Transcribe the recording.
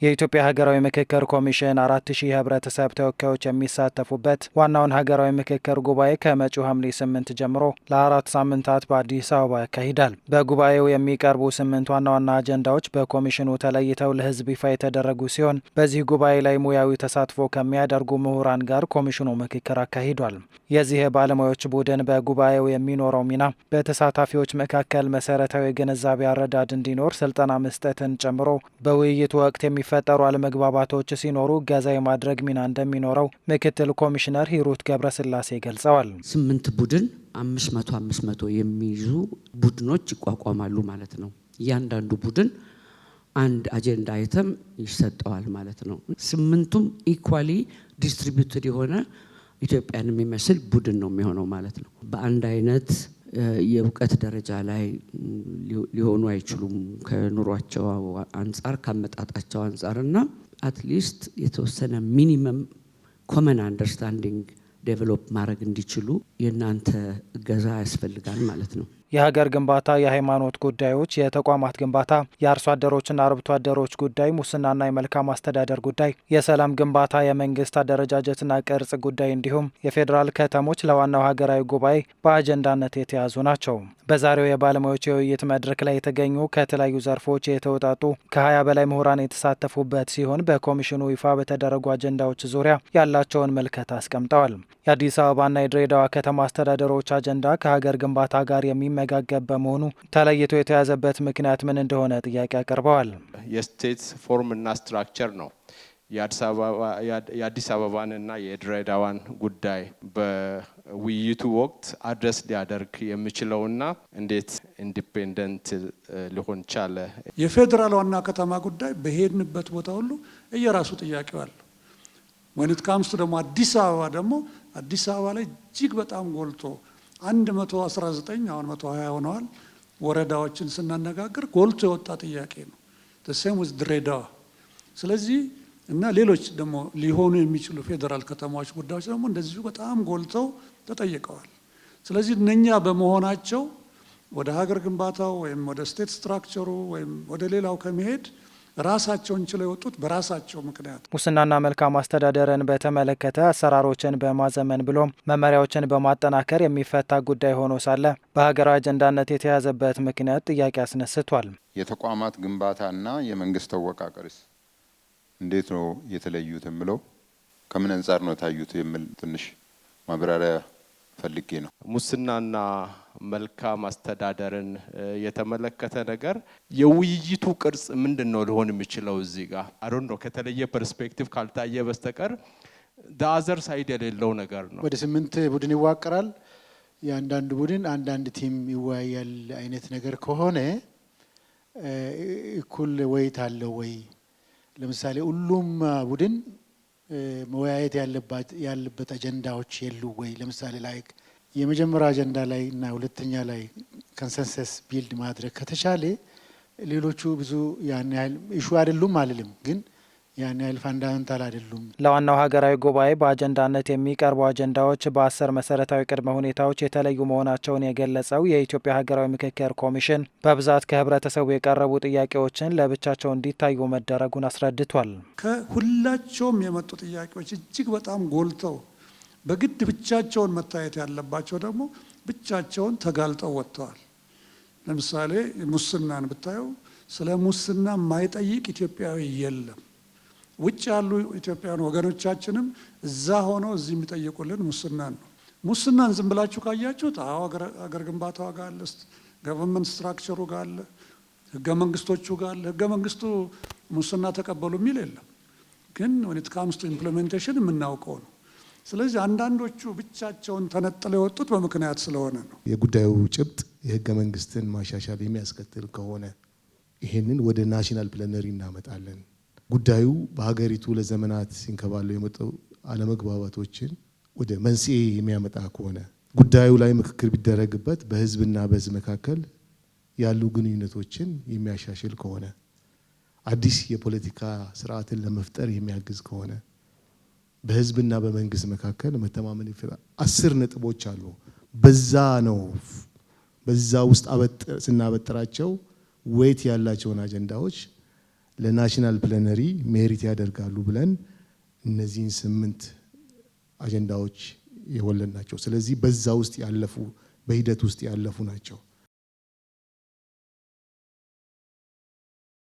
የኢትዮጵያ ሀገራዊ ምክክር ኮሚሽን 4000 ህብረተሰብ ተወካዮች የሚሳተፉበት ዋናውን ሀገራዊ ምክክር ጉባኤ ከመጪው ሐምሌ 8 ጀምሮ ለ4 ሳምንታት በአዲስ አበባ ያካሂዳል። በጉባኤው የሚቀርቡ 8 ዋና ዋና አጀንዳዎች በኮሚሽኑ ተለይተው ለህዝብ ይፋ የተደረጉ ሲሆን በዚህ ጉባኤ ላይ ሙያዊ ተሳትፎ ከሚያደርጉ ምሁራን ጋር ኮሚሽኑ ምክክር አካሂዷል። የዚህ ባለሙያዎች ቡድን በጉባኤው የሚኖረው ሚና በተሳታፊዎች መካከል መሰረታዊ ግንዛቤ አረዳድ እንዲኖር ስልጠና መስጠትን ጨምሮ በውይይቱ ወቅት የሚፈጠሩ አለመግባባቶች ሲኖሩ እገዛ የማድረግ ሚና እንደሚኖረው ምክትል ኮሚሽነር ሂሩት ገብረስላሴ ገልጸዋል። 8 ቡድን 500 የሚይዙ ቡድኖች ይቋቋማሉ ማለት ነው። እያንዳንዱ ቡድን አንድ አጀንዳ አይተም ይሰጠዋል ማለት ነው። 8ቱም ኢኳሊ ዲስትሪቢዩትድ የሆነ ኢትዮጵያን የሚመስል ቡድን ነው የሚሆነው ማለት ነው። በአንድ አይነት የእውቀት ደረጃ ላይ ሊሆኑ አይችሉም ከኑሯቸው አንፃር ካመጣጣቸው አንፃርና አትሊስት የተወሰነ ሚኒመም ኮመን አንደርስታንዲንግ ዴቨሎፕ ማድረግ እንዲችሉ የእናንተ እገዛ ያስፈልጋል ማለት ነው። የሀገር ግንባታ፣ የሃይማኖት ጉዳዮች፣ የተቋማት ግንባታ፣ የአርሶ አደሮችና አርብቶ አደሮች ጉዳይ፣ ሙስናና የመልካም አስተዳደር ጉዳይ፣ የሰላም ግንባታ፣ የመንግስት አደረጃጀትና ቅርጽ ጉዳይ እንዲሁም የፌዴራል ከተሞች ለዋናው ሀገራዊ ጉባኤ በአጀንዳነት የተያዙ ናቸው። በዛሬው የባለሙያዎች የውይይት መድረክ ላይ የተገኙ ከተለያዩ ዘርፎች የተውጣጡ ከ20 በላይ ምሁራን የተሳተፉበት ሲሆን በኮሚሽኑ ይፋ በተደረጉ አጀንዳዎች ዙሪያ ያላቸውን ምልከታ አስቀምጠዋል። የአዲስ አበባና የድሬዳዋ ከተማ አስተዳደሮች አጀንዳ ከሀገር ግንባታ ጋር የሚመጋገብ በመሆኑ ተለይቶ የተያዘበት ምክንያት ምን እንደሆነ ጥያቄ አቅርበዋል። የስቴት ፎርም እና ስትራክቸር ነው የአዲስ አበባንና የድሬዳዋን ጉዳይ በውይይቱ ወቅት አድረስ ሊያደርግ የሚችለውና እንዴት ኢንዲፔንደንት ሊሆን ቻለ። የፌዴራል ዋና ከተማ ጉዳይ በሄድንበት ቦታ ሁሉ እየራሱ ጥያቄው አለ። ወንት ካምስቱ ደግሞ አዲስ አበባ ላይ እጅግ በጣም ጎልቶ 119 አሁን 120 ሆነዋል ወረዳዎችን ስናነጋገር ጎልቶ የወጣ ጥያቄ ነው። ተሰም with ድሬዳዋ። ስለዚህ እና ሌሎች ደግሞ ሊሆኑ የሚችሉ ፌዴራል ከተማዎች ጉዳዮች ደግሞ እንደዚሁ በጣም ጎልተው ተጠይቀዋል። ስለዚህ እነኛ በመሆናቸው ወደ ሀገር ግንባታው ወይም ወደ ስቴት ስትራክቸሩ ወይም ወደ ሌላው ከመሄድ ራሳቸውን ችለው የወጡት በራሳቸው ምክንያት። ሙስናና መልካም አስተዳደርን በተመለከተ አሰራሮችን በማዘመን ብሎም መመሪያዎችን በማጠናከር የሚፈታ ጉዳይ ሆኖ ሳለ በሀገራዊ አጀንዳነት የተያዘበት ምክንያት ጥያቄ አስነስቷል። የተቋማት ግንባታና የመንግስት አወቃቀርስ እንዴት ነው የተለዩት ብለው ከምን አንፃር ነው ታዩት የሚል ትንሽ ማብራሪያ ፈልጌ ነው። ሙስናና መልካም አስተዳደርን የተመለከተ ነገር የውይይቱ ቅርጽ ምንድነው ሊሆን የሚችለው? እዚህ ጋር አሮን ነው ከተለየ ፐርስፔክቲቭ ካልታየ በስተቀር ዳዘር ሳይድ የሌለው ነገር ነው። ወደ 8 ቡድን ይዋቀራል። የአንዳንድ ቡድን አንዳንድ ቲም ይወያያል አይነት ነገር ከሆነ እኩል ወይት አለው ወይ? ለምሳሌ ሁሉም ቡድን መወያየት ያለበት አጀንዳዎች የሉ ወይ? ለምሳሌ ላይክ የመጀመሪያ አጀንዳ ላይ እና ሁለተኛ ላይ ኮንሰንሰስ ቢልድ ማድረግ ከተቻለ ሌሎቹ ብዙ ያን ያህል ኢሹ አይደሉም አልልም፣ ግን ያን ያህል ፋንዳሜንታል አይደሉም። ለዋናው ሀገራዊ ጉባኤ በአጀንዳነት የሚቀርቡ አጀንዳዎች በ10 መሰረታዊ ቅድመ ሁኔታዎች የተለዩ መሆናቸውን የገለጸው የኢትዮጵያ ሀገራዊ ምክክር ኮሚሽን በብዛት ከህብረተሰቡ የቀረቡ ጥያቄዎችን ለብቻቸው እንዲታዩ መደረጉን አስረድቷል። ከሁላቸውም የመጡ ጥያቄዎች እጅግ በጣም ጎልተው በግድ ብቻቸውን መታየት ያለባቸው ደግሞ ብቻቸውን ተጋልጠው ወጥተዋል። ለምሳሌ ሙስናን ብታየው ስለ ሙስና የማይጠይቅ ኢትዮጵያዊ የለም። ውጭ ያሉ ኢትዮጵያውያን ወገኖቻችንም እዛ ሆነው እዚህ የሚጠይቁልን ሙስናን ነው። ሙስናን ዝም ብላችሁ ካያችሁት አገር ግንባታው ጋር አለ፣ ገቨርንመንት ስትራክቸሩ ጋር አለ፣ ህገ መንግስቶቹ ጋር አለ። ህገ መንግስቱ ሙስና ተቀበሉ የሚል የለም፣ ግን ወንት ካምስ ቱ ኢምፕሊሜንቴሽን የምናውቀው ነው። ስለዚህ አንዳንዶቹ ብቻቸውን ተነጥለው የወጡት በምክንያት ስለሆነ ነው። የጉዳዩ ጭብጥ የህገ መንግስትን ማሻሻል የሚያስከትል ከሆነ ይሄንን ወደ ናሽናል ፕላነሪ እናመጣለን። ጉዳዩ በሀገሪቱ ለዘመናት ሲንከባለው የመጡ አለመግባባቶችን ወደ መንስኤ የሚያመጣ ከሆነ ጉዳዩ ላይ ምክክር ቢደረግበት በህዝብና በህዝብ መካከል ያሉ ግንኙነቶችን የሚያሻሽል ከሆነ አዲስ የፖለቲካ ስርዓትን ለመፍጠር የሚያግዝ ከሆነ በህዝብና በመንግስት መካከል መተማመን ይፈጠራል። 10 ነጥቦች አሉ። በዛ ውስጥ ስናበጥራቸው ወይት ያላቸውን አጀንዳዎች ለናሽናል ፕላነሪ ሜሪት ያደርጋሉ ብለን እነዚህን 8 አጀንዳዎች የወለድናቸው። ስለዚህ በዛ ውስጥ ያለፉ በሂደት ውስጥ ያለፉ ናቸው።